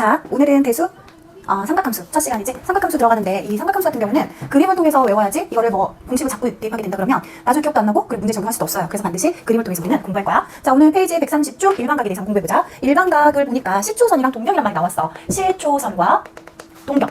자, 오늘은 대수 삼각함수 첫 시간이지. 삼각함수 들어가는데 이 삼각함수 같은 경우는 그림을 통해서 외워야지. 이거를 뭐 공식을 자꾸 대입하게 된다 그러면 나중에 기억도 안 나고 그리고 문제 적용할 수도 없어요. 그래서 반드시 그림을 통해서 우리는 공부할 거야. 자, 오늘 페이지 130쪽 일반각에 대해서 공부해보자. 일반각을 보니까 시초선이랑 동경이란 말이 나왔어. 시초선과 동경.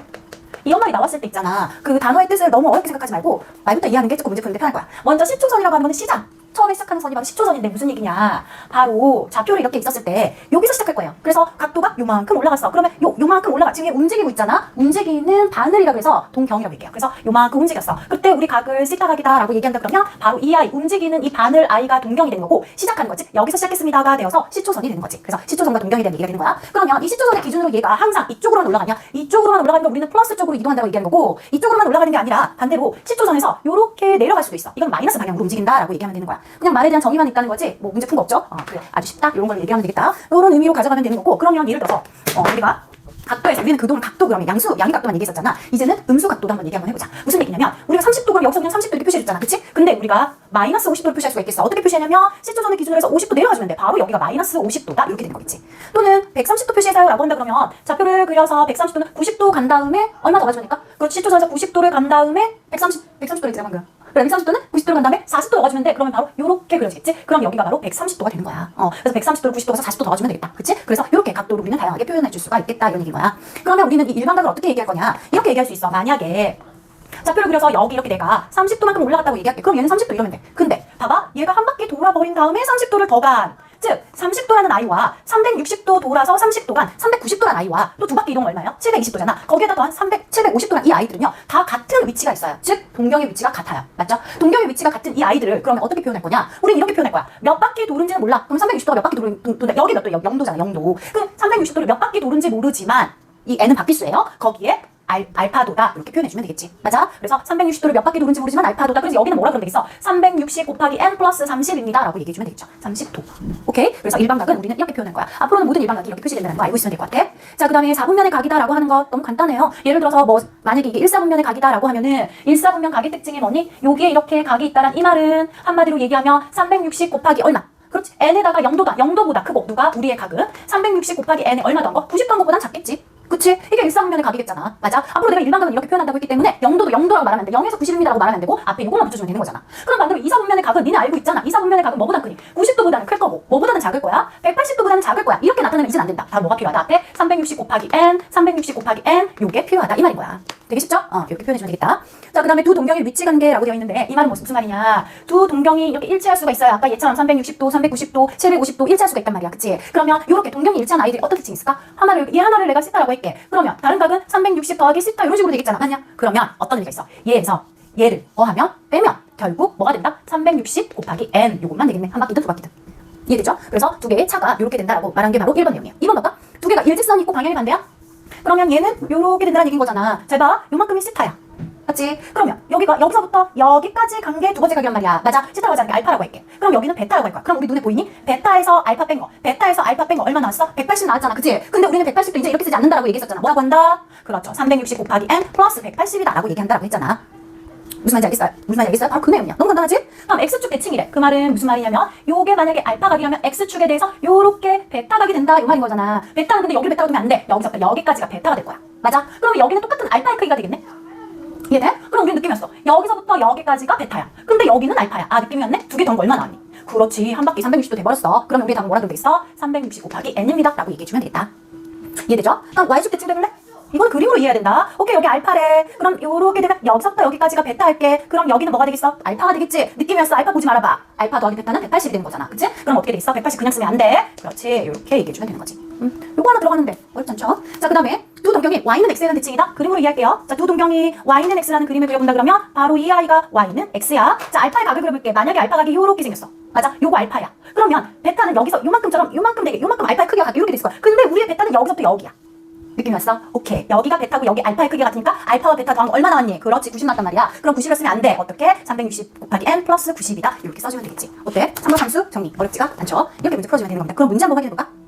이런 말이 나왔을 때 있잖아. 그 단어의 뜻을 너무 어렵게 생각하지 말고 말부터 이해하는 게 조금 문제 푸는데 편할 거야. 먼저 시초선이라고 하는 거는 시작. 처음에 시작하는 선이 바로 시초선인데 무슨 얘기냐. 바로 좌표를 이렇게 있었을 때 여기서 시작할 거예요. 그래서 각도가 요만큼 올라갔어. 그러면 요만큼 올라가. 지금 움직이고 있잖아. 움직이는 바늘이라고 해서 동경이라고 얘기해요. 그래서 요만큼 움직였어. 그때 우리 각을 시타각이다 라고 얘기한다 그러면 바로 이 아이, 움직이는 이 바늘 아이가 동경이 되는 거고 시작하는 거지. 여기서 시작했습니다가 되어서 시초선이 되는 거지. 그래서 시초선과 동경에 대한 얘기가 되는 거야. 그러면 이 시초선의 기준으로 얘가 항상 이쪽으로만 올라가냐? 이쪽으로만 올라가는 거 우리는 플러스 쪽으로 이동한다고 얘기하는 거고 이쪽으로만 올라가는 게 아니라 반대로 시초선에서 요렇게 내려갈 수도 있어. 이건 마이너스 방향으로 움직인다라고 얘기하면 되는 거야. 그냥 말에 대한 정의만 있다는 거지. 뭐 문제 푼 거 없죠? 그래. 아주 쉽다. 이런 걸 얘기하면 되겠다. 이런 의미로 가져가면 되는 거고. 그러면 예를 들어서 우리가 각도에서 우리는 그동안 각도 그러면 양의 각도만 얘기했었잖아. 이제는 음수 각도도 한번 얘기 한번 해보자. 무슨 얘기냐면 우리가 30도 그럼 여기서 그냥 30도 이렇게 표시했잖아. 그치? 근데 우리가 마이너스 50도를 표시할 수가 있겠어. 어떻게 표시하냐면 시초선의 기준으로 해서 50도 내려가주면 돼. 바로 여기가 마이너스 50도다. 이렇게 되는 거겠지. 또는 130도 표시해서요 라고 한다 그러면 좌표를 그려서 130도는 90도 간 다음에 얼마 더 가주면 될까? 그렇지. 시초선에서 90도를 간 다음에 130도를 했잖아 방금. 그래 130도는 90도를 간 다음에 40도 넣어주면 돼. 그러면 바로 요렇게 그려지겠지? 그럼 여기가 바로 130도가 되는 거야. 그래서 130도를 90도에서 40도 더가주면 되겠다. 그치? 그래서 이렇게 각도를 우리는 다양하게 표현해 줄 수가 있겠다. 이런 얘기인 거야. 그러면 우리는 이 일반각을 어떻게 얘기할 거냐? 이렇게 얘기할 수 있어. 만약에 좌표를 그려서 여기 이렇게 내가 30도만큼 올라갔다고 얘기할게. 그럼 얘는 30도 이러면 돼. 근데 봐봐. 얘가 한 바퀴 돌아버린 다음에 30도를 더 간. 즉 30도라는 아이와 360도 돌아서 30도 간 390도라는 아이와 또 두 바퀴 이동은 얼마예요? 720도잖아. 거기에다 더한 750도란 이 아이들은요. 다 같은 위치가 있어요. 즉 동경의 위치가 같아요. 맞죠? 동경의 위치가 같은 이 아이들을 그러면 어떻게 표현할 거냐? 우리는 이렇게 표현할 거야. 몇 바퀴 도는지는 몰라. 그럼 360도가 몇 바퀴 도는지 여기 몇 도? 0도잖아. 0도. 그럼 360도를 몇 바퀴 도는지 모르지만 이 n은 바퀴수예요. 거기에 알파도다 이렇게 표현해주면 되겠지. 맞아? 그래서 360도를 몇 바퀴 도는지 모르지만 알파도다. 그래서 여기는 뭐라 그러면 되겠어? 360 곱하기 n 플러스 30입니다 라고 얘기해주면 되겠죠. 30도. 오케이? 그래서 일반각은 우리는 이렇게 표현할 거야. 앞으로는 모든 일반각이 이렇게 표시된다는 거 알고 있으면 될 것 같아. 자, 그 다음에 4분면의 각이다 라고 하는 거 너무 간단해요. 예를 들어서 뭐 만약에 이게 1사분면의 각이다 라고 하면은 1사분면 각의 특징이 뭐니? 여기에 이렇게 각이 있다란 이 말은 한마디로 얘기하면 360 곱하기 얼마? 그렇지. n에다가 0도다. 0도보다 크고 누가? 우리의 각은 360 곱하기 n에 얼마 더한 거? 90도 한 것보단 작겠지. 그치? 이게 일사분면의 각이겠잖아. 맞아? 앞으로 내가 일반각은 이렇게 표현한다고 했기 때문에 0도도 0도라고 말하면 안 돼. 0에서 90입니다 라고 말하면 안 되고 앞에 이것만 붙여주면 되는 거잖아. 그럼 반대로 2사분면의 각은 니네 알고 있잖아. 2사분면의 각은 뭐보다 크니? 90도보다는 클 거고 뭐보다는 작을 거야? 180도보다는 작을 거야. 이렇게 나타내면 이제는 안 된다. 다 뭐가 필요하다? 앞에 360 곱하기 n, 360 곱하기 n 요게 필요하다. 이 말인 거야. 되게 쉽죠? 이렇게 표현해주면 되겠다. 자, 그 다음에 두 동경의 위치관계라고 되어 있는데 이 말은 무슨 말이냐? 두 동경이 이렇게 일치할 수가 있어요. 아까 얘처럼 360도, 390도, 750도 일치할 수가 있단 말이야. 그치? 그러면 이렇게 동경이 일치한 아이들이 어떤 특징이 있을까? 얘 하나를 내가 시타라고 할게. 그러면 다른 각은 360 더하기 시타 이런 식으로 되겠잖아. 맞냐? 그러면 어떤 의미가 있어? 얘에서 얘를 더하면 빼면 결국 뭐가 된다? 360 곱하기 n 요것만 되겠네. 한 바퀴든 두 바퀴든. 이해되죠? 그래서 두 개의 차가 이렇게 된다라고 말한 게 바로 1번 내용이에요. 2번 볼까? 두 개가 일직선이 있고 방향이 반대야? 그러면 얘는 요렇게 된다는 얘기인 거잖아. 잘 봐. 요만큼이 시타야. 맞지? 그러면 여기서부터 여기까지 간 게 두 번째 각이란 말이야. 맞아? 시타라고 하지 않게 알파라고 할게. 그럼 여기는 베타라고 할 거야. 그럼 우리 눈에 보이니? 베타에서 알파 뺀 거. 베타에서 알파 뺀 거 얼마 나왔어? 180 나왔잖아. 그치? 근데 우리는 180도 이제 이렇게 쓰지 않는다라고 얘기했었잖아. 뭐라고 한다? 그렇죠. 360 곱하기 n 플러스 180이다 라고 얘기한다라고 했잖아. 무슨 말인지 알겠어요? 무슨 말인지 알겠어요? 바로 그 내용이야. 너무 간단하지? 그럼 X축 대칭이래. 그 말은 무슨 말이냐면 요게 만약에 알파각이라면 X축에 대해서 요렇게 베타각이 된다 요 말인 거잖아. 베타는 근데 여기를 베타가 두면 안 돼. 여기서부터 여기까지가 베타가 될 거야. 맞아? 그러면 여기는 똑같은 알파의 크기가 되겠네? 이해돼? 그럼 우리 느낌이 왔어. 여기서부터 여기까지가 베타야. 근데 여기는 알파야. 느낌이 왔네? 두 개 더한 거 얼마 나왔니? 그렇지. 한 바퀴 360도 돼버렸어. 그러면 우리 답은 뭐라 그러면 되겠어? 360 곱하기 n입니다 라고 얘기해주면 되겠다. 이해되죠? 그럼 Y축 대칭 해볼래? 이건 그림으로 이해해야 된다. 오케이, 여기 알파래. 그럼 요렇게 되면 여기서부터 여기까지가 베타 할게. 그럼 여기는 뭐가 되겠어? 알파가 되겠지? 느낌이 왔어. 알파 보지 말아봐. 알파 더하기 베타는 180이 되는 거잖아. 그치? 그럼 어떻게 되겠어? 180 그냥 쓰면 안 돼. 그렇지. 요렇게 얘기해주면 되는 거지. 요거 하나 들어가는데 어렵지 않죠? 자, 그 다음에 두 동경이 y는 x라는 대칭이다. 그림으로 이해할게요. 자, 두 동경이 y는 x라는 그림을 그려본다 그러면 바로 이 아이가 y는 x야. 자, 알파의 각을 그려볼게. 만약에 알파각이 요렇게 생겼어. 맞아? 요거 알파야. 그러면 베타는 여기서 요만큼처럼 요만큼 되게 요만큼 알파의 크기가 같게 이렇게 됐을 거야. 근데 우리의 베타는 여기서부터 여기야. 느낌이 왔어? 오케이. 여기가 베타고 여기 알파의 크기가 같으니까 알파와 베타 더한 거 얼마 나왔니? 그렇지. 90 나왔단 말이야. 그럼 90을 쓰면 안 돼. 어떻게? 360 곱하기 n 플러스 90이다. 이렇게 써주면 되겠지. 어때? 삼각함수 정리. 어렵지가 않죠? 이렇게 문제 풀어주면 되는 겁니다. 그럼 문제 한번 확인해볼까?